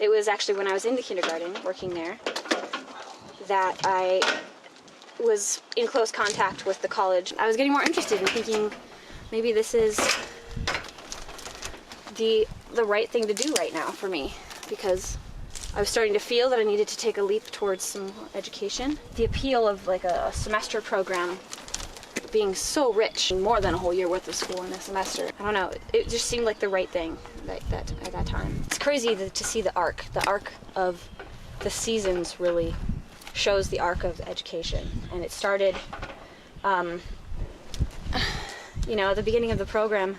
It was actually when I was in the kindergarten, working there, that I was in close contact with the college. I was getting more interested in thinking maybe this is the right thing to do right now for me, because I was starting to feel that I needed to take a leap towards some education. The appeal of like a semester program being so rich, more than a whole year worth of school in a semester. I don't know, it just seemed like the right thing at that time. It's crazy to see the arc of the seasons really shows the arc of education. And it started, at the beginning of the program,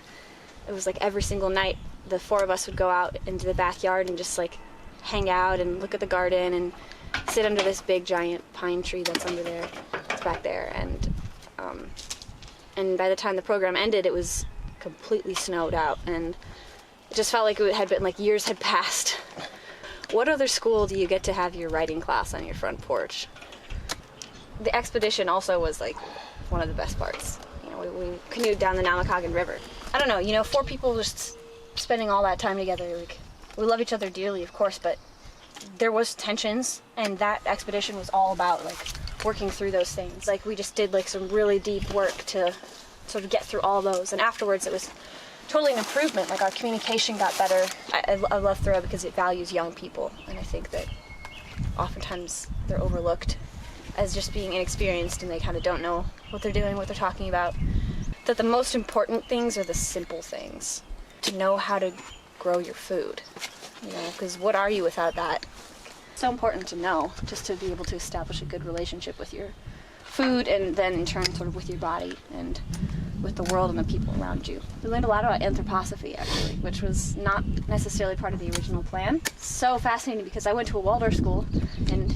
it was like every single night the four of us would go out into the backyard and just like hang out and look at the garden and sit under this big giant pine tree that's under there, it's back there. And by the time the program ended, it was completely snowed out, and it just felt like it had been like years had passed. What other school do you get to have your writing class on your front porch? The expedition also was like one of the best parts. We canoed down the Namakagon River. I don't know, 4 people just spending all that time together. Like, we love each other dearly, of course, but there was tensions, and that expedition was all about like working through those things. Like, we just did like some really deep work to sort of get through all those, and afterwards it was totally an improvement. Like, our communication got better. I love Thoreau because it values young people, and I think that oftentimes they're overlooked as just being inexperienced, and they kind of don't know what they're doing, what they're talking about. That the most important things are the simple things. To know how to grow your food, because what are you without that? It's so important to know, just to be able to establish a good relationship with your food, and then in turn sort of with your body and with the world and the people around you. We learned a lot about anthroposophy, actually, which was not necessarily part of the original plan. So fascinating, because I went to a Waldorf school, and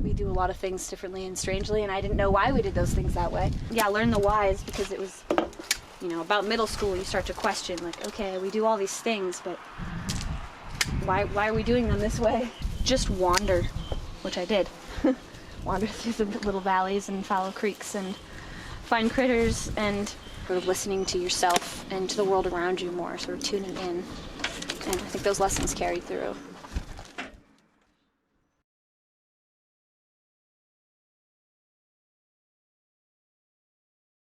we do a lot of things differently and strangely, and I didn't know why we did those things that way. Yeah, learn the whys, because it was about middle school, you start to question, like, okay, we do all these things, but why are we doing them this way? Just wander, which I did. Wander through the little valleys and follow creeks and find critters, and sort of listening to yourself and to the world around you more, sort of tuning in. And I think those lessons carried through.